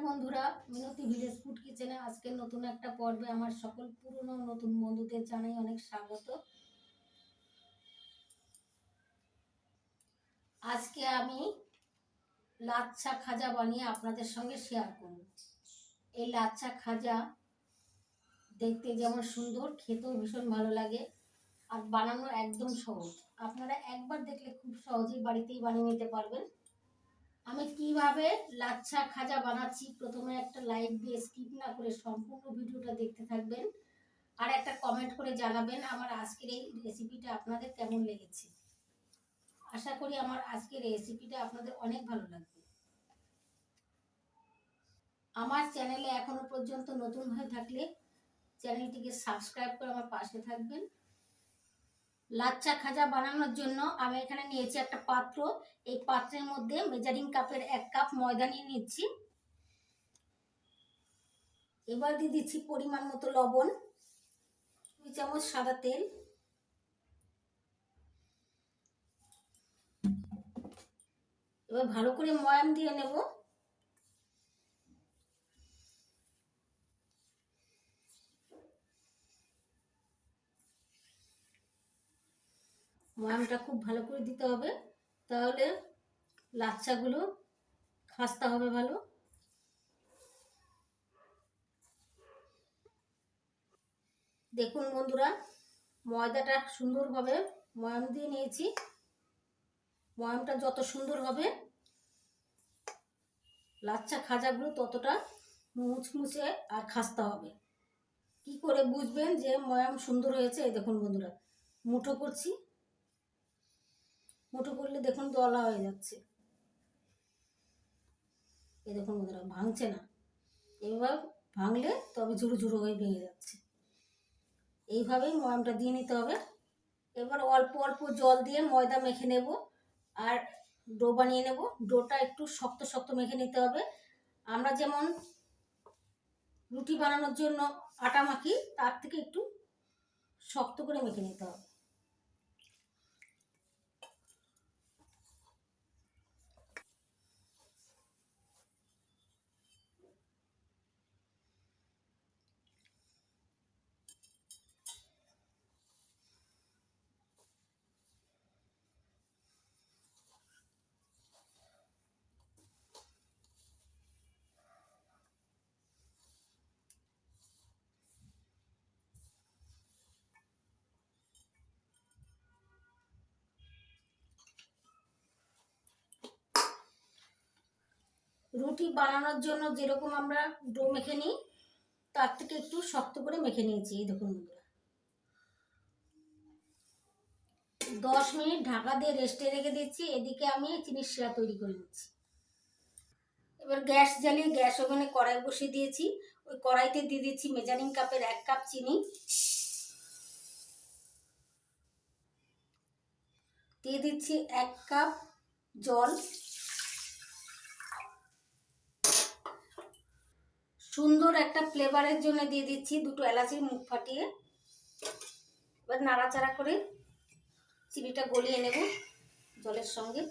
বন্ধুরা, মিনতি village food কিচেনে আজকে নতুন একটা পর্বে আমার সকল পুরনো নতুন বন্ধুদের জানাই অনেক স্বাগত। আজকে আমি লাচ্ছা খাজা বানিয়ে আপনাদের সঙ্গে শেয়ার করব। এই লাচ্ছা খাজা দেখতে যেমন সুন্দর, খেতেও ভীষণ ভালো লাগে আর বানানো একদম সহজ। আপনারা একবার দেখলে খুব সহজেই বাড়িতেই বানিয়ে নিতে পারবেন। আমি কিভাবে লাচ্ছা খাজা বানাচ্ছি প্রথমে একটা লাইক দিয়ে স্কিপ না করে সম্পূর্ণ ভিডিওটা দেখতে থাকবেন আর একটা কমেন্ট করে জানাবেন আমার আজকের এই রেসিপিটা আপনাদের কেমন লেগেছে। আশা করি আমার আজকের রেসিপিটা আপনাদের অনেক ভালো লাগবে। আমার চ্যানেলে এখনো পর্যন্ত নতুন হয়ে থাকলে চ্যানেলটিকে সাবস্ক্রাইব করে আমার পাশে থাকবেন। লাচ্ছা খাজা বানানোর জন্য আমি এখানে নিয়েছি একটা পাত্র। এই পাত্রের মধ্যে মেজারিং কাপের 1 কাপ ময়দা নিয়ে নিচ্ছি। এবার দিয়ে দিচ্ছি পরিমাণ মতো লবণ, 2 চামচ সাদা তেল, এবার ভালো করে ময়াম দিয়ে নেব। ময়ামটা খুব ভালো করে দিতে হবে, তাহলে লাচ্ছাগুলো খাস্তা হবে ভালো। দেখুন বন্ধুরা, ময়দাটা সুন্দরভাবে ময়াম দিয়ে নিয়েছি। ময়ামটা যত সুন্দর হবে লাচ্ছা খাজাগুলো ততটা মুচমুচে আর খাস্তা হবে। কি করে বুঝবেন যে ময়াম সুন্দর হয়েছে? এই দেখুন বন্ধুরা, মুঠো করছি, মুঠো করলে দেখুন দলা হয়ে যাচ্ছে। এই দেখুন বন্ধুরা, ভাঙছে না। এবার ভাঙলে তবে ঝুড়ো ঝুড়ো হয়ে ভেঙে যাচ্ছে। এইভাবেই ময়ামটা দিয়ে নিতে হবে। এবার অল্প অল্প জল দিয়ে ময়দা মেখে নেব আর ডো বানিয়ে নেব। ডোটা একটু শক্ত শক্ত মেখে নিতে হবে। আমরা যেমন রুটি বানানোর জন্য আটা মাখি, তার থেকে একটু শক্ত করে মেখে নিতে হবে। রুটি বানানোর জন্য যেরকম আমরা ডো মেখে নিই, তার থেকে একটু শক্ত করে মেখে নিয়েছি। এই দেখুন বন্ধুরা, 10 মিনিট ঢাকা দিয়ে রেস্টে রেখে দিচ্ছি। এদিকে আমি চিনির শিরা তৈরি করে নিচ্ছি। এবার গ্যাস জ্বালিয়ে গ্যাস ওভেনে কড়াই বসিয়ে দিয়েছি। ওই কড়াইতে দিয়ে দিচ্ছি মেজারিং কাপের 1 কাপ চিনি, দিয়ে দিচ্ছি 1 কাপ জল, সুন্দর একটা ফ্লেভারের জন্য দিয়ে দিচ্ছি 2টো এলাচির মুখ ফাটিয়ে। এবার নাড়াচাড়া করে চিনিটা গলিয়ে নেব জলের সঙ্গে।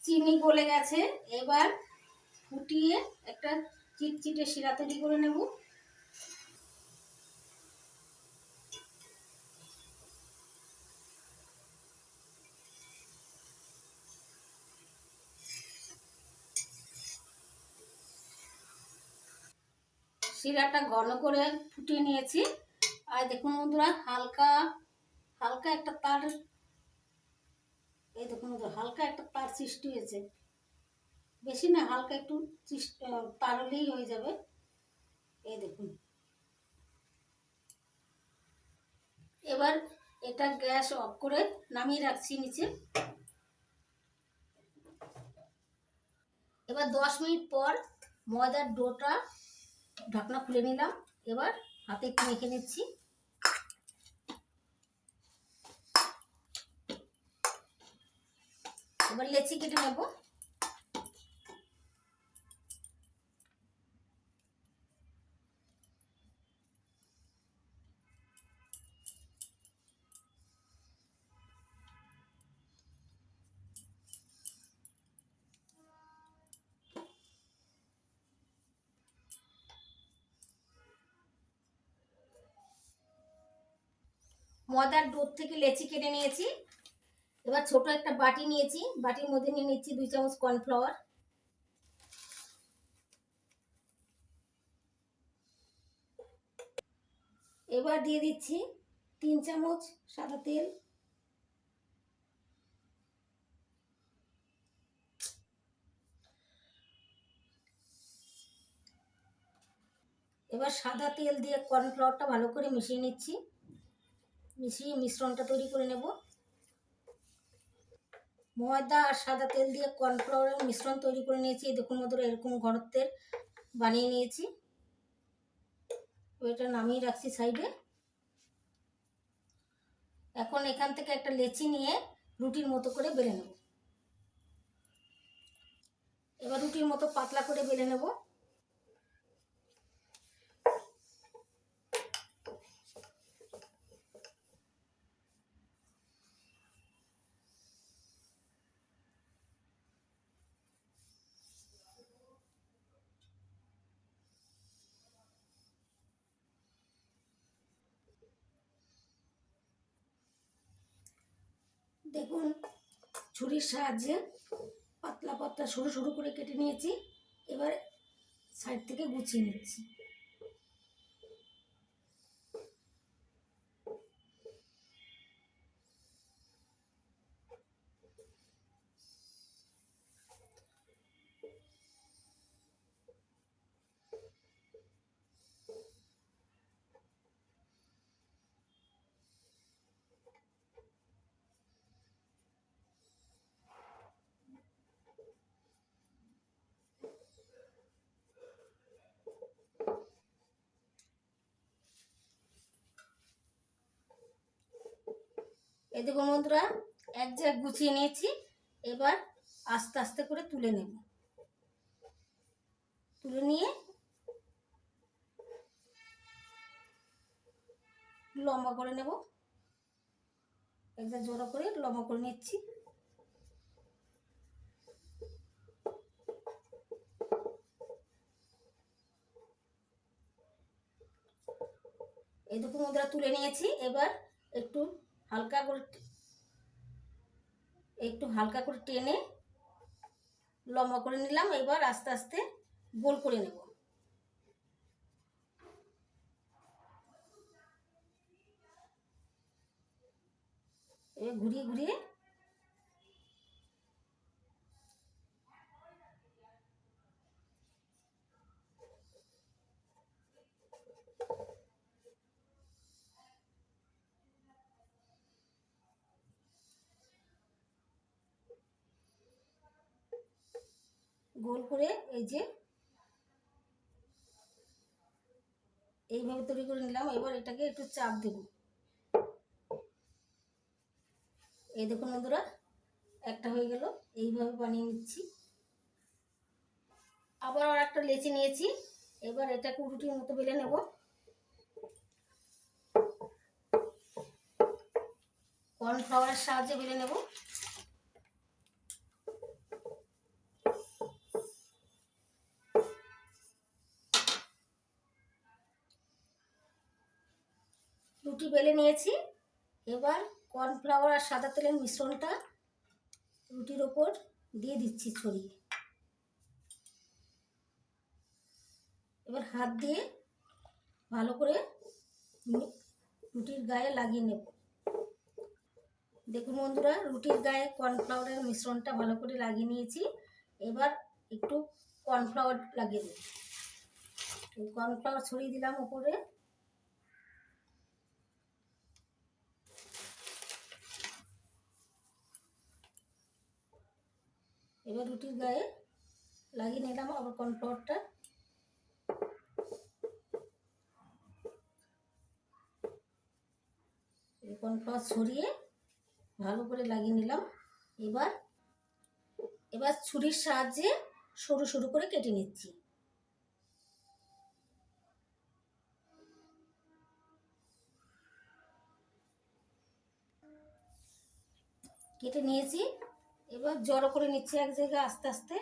চিনি গলে গেছে, এবার ফুটিয়ে একটা চিটচিটে শিরা তৈরি করে নেব। শিরাটা ঘন করে ফুটিয়ে নিয়েছি। আর দেখুন বন্ধুরা, হালকা হালকা একটা তার, এই দেখুন হালকা একটা তার সৃষ্টি হয়েছে। বেশি না, হালকা একটু তার হলেই হয়ে যাবে। এই দেখুন, এবার এটা গ্যাস অফ করে নামিয়ে রাখছি নিচে। এবার 10 মিনিট পর ময়দার ডোটা ঢাকনা খুলে নিলাম। এবার হাতে একটু মেখে নিচ্ছি। এবার লেচি কেটে নেব। ময়দার ডো থেকে লেচি কেটে নিয়েছি। এবার ছোট একটা বাটি নিয়েছি, বাটির মধ্যে নিয়ে নিচ্ছি 2 চামচ কর্নফ্লাওয়ার। এবার দিয়ে দিচ্ছি 3 চামচ সাদা তেল। এবার সাদা তেল দিয়ে কর্নফ্লাওয়ারটা ভালো করে মিশিয়ে নিচ্ছি। মিশিয়ে মিশ্রণটা তৈরি করে নেব। ময়দা আর সাদা তেল দিয়ে কর্নফ্লাওয়ারের মিশ্রণ তৈরি করে নিয়েছি। দেখুন বন্ধুরা, এরকম ঘনত্বের বানিয়ে নিয়েছি। এটা নামিয়ে রাখছি সাইডে। এখন এখান থেকে একটা লেচি নিয়ে রুটির মতো করে বেলে নেব। এবার রুটির মতো পাতলা করে বেলে নেব। দেখুন, ছুরির সাহায্যে পাতলা পাতলা সরু সরু করে কেটে নিয়েছি। এবার সাইড থেকে গুছিয়ে নিচ্ছি। এই দেখুন বন্ধুরা, এক জায়গায় গুছিয়ে নিয়েছি। এবার আস্তে আস্তে করে তুলে নেব। তুলে নিয়ে লম্বা করে নেব। একদম জোড়া করে লম্বা করে নিচ্ছি। এই দেখুন বন্ধুরা, তুলে নিয়েছি। এবার একটু হালকা করে টেনে লম্বা করে নিলাম। এবার আস্তে আস্তে গোল করে নেব। এবার ঘুরিয়ে ঘুরিয়ে গোল করে এই যে এইভাবে তৈরি করে নিলাম। এবার এটাকে একটু চাপ দেব। এই দেখুন বন্ধুরা, একটা হয়ে গেল। এইভাবে বানিয়ে নিচ্ছি। আবার আর একটা লেচি নিয়েছি। এবার এটাকে রুটির মতো বেলে নেব। কর্নফ্লাওয়ারের সাহায্যে বেলে নেব। রুটি বেলে নিয়েছি। এবার কর্নফ্লাওয়ার আর সাদা তেলের মিশ্রণটা রুটির ওপর দিয়ে দিচ্ছি ছড়িয়ে। এবার হাত দিয়ে ভালো করে রুটির গায়ে লাগিয়ে নেব। দেখুন বন্ধুরা, রুটির গায়ে কর্নফ্লাওয়ারের মিশ্রণটা ভালো করে লাগিয়ে নিয়েছি। এবার একটু কর্নফ্লাওয়ার লাগিয়ে দেব। কর্নফ্লাওয়ার ছড়িয়ে দিলাম উপরে। এবার রুটির গায়ে লাগিয়ে নিলাম আবার কর্নফ্লাওয়ারটা। কর্নফ্লাওয়ার ছড়িয়ে ভালো করে লাগিয়ে নিলাম। এবার ছুরির সাহায্যে সরু সরু করে কেটে নিচ্ছি। কেটে নিয়েছি, এবার জড়ো করে নিচ্ছি এক জায়গায় আস্তে আস্তে।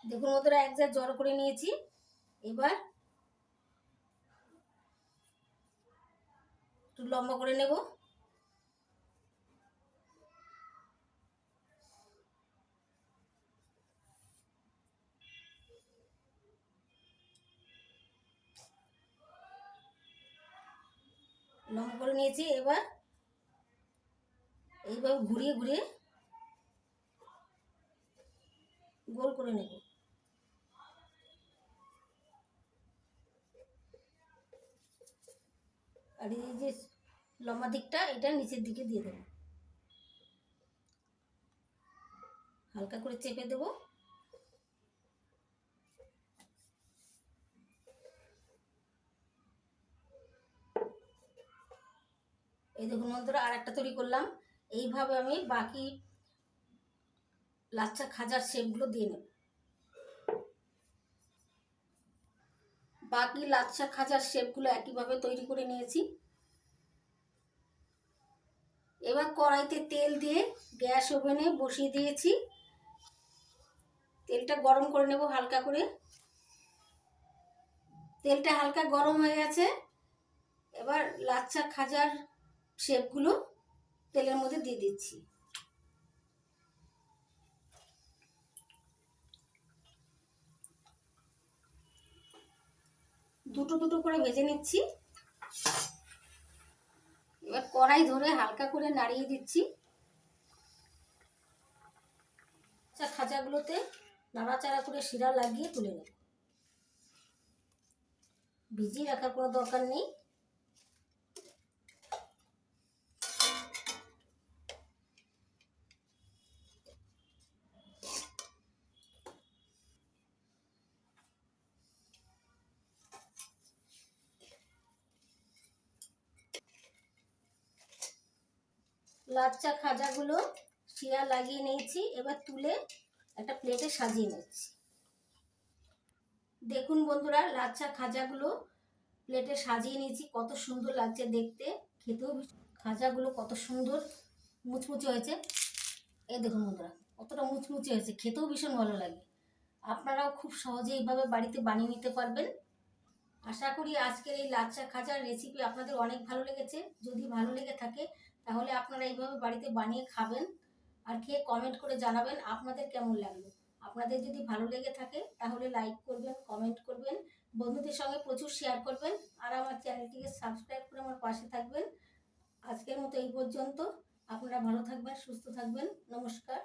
দেখুন বন্ধুরা, এক জায়গায় জড়ো করে নিয়েছি। এবার একটু লম্বা করে নেব। লম্বা করে নিয়েছি, এবার এইভাবে ঘুরিয়ে ঘুরিয়ে গোল করে নেব। আর এই যে লম্বা দিকটা এটা নিচের দিকে দিয়ে দেবো, হালকা করে চেপে দেবো। এই দেখুন বন্ধুরা, আর একটা তৈরি করলাম। এইভাবে আমি বাকি লাচ্ছা খাজার শেপগুলো দিয়ে নেব। বাকি লাচ্ছা খাজার শেপগুলো একইভাবে তৈরি করে নিয়েছি। এবার কড়াইতে তেল দিয়ে গ্যাস ওভেনে বসিয়ে দিয়েছি। তেলটা গরম করে নেব হালকা করে। তেলটা হালকা গরম হয়ে গেছে, এবার লাচ্ছা খাজার শেপগুলো তেলের মধ্যে দিয়ে দিচ্ছি। দুটো দুটো করে ভেজে নিচ্ছি। এবার কড়াই ধরে হালকা করে নাড়িয়ে দিচ্ছি। খাজাগুলোতে নাড়াচাড়া করে শিরা লাগিয়ে তুলে নেব। ভিজিয়ে রাখার কোনো দরকার নেই। লাচ্ছা খাজাগুলো শিরা লাগিয়ে নিয়েছি, এবার তুলে একটা প্লেটে সাজিয়ে নিচ্ছি। দেখুন বন্ধুরা, লাচ্ছা খাজাগুলো প্লেটে সাজিয়ে নিয়েছি। কত সুন্দর লাগছে দেখতে, খেতেও খাজাগুলো কত সুন্দর মুচমুচে হয়েছে। এই দেখুন বন্ধুরা, কতটা মুচমুচে হয়েছে, খেতেও ভীষণ ভালো লাগে। আপনারাও খুব সহজে এইভাবে বাড়িতে বানিয়ে নিতে পারবেন। আশা করি আজকের এই লাচ্ছা খাজার রেসিপি আপনাদের অনেক ভালো লেগেছে। যদি ভালো লেগে থাকে তাহলে আপনারা এইভাবে বাড়িতে বানিয়ে খাবেন আর খেয়ে কমেন্ট করে জানাবেন আপনাদের কেমন লাগলো। আপনাদের যদি ভালো লেগে থাকে তাহলে লাইক করবেন, কমেন্ট করবেন, বন্ধুদের সঙ্গে প্রচুর শেয়ার করবেন আর আমার চ্যানেলটিকে সাবস্ক্রাইব করে আমার পাশে থাকবেন। আজকের মতো এই পর্যন্ত। আপনারা ভালো থাকবেন, সুস্থ থাকবেন। নমস্কার।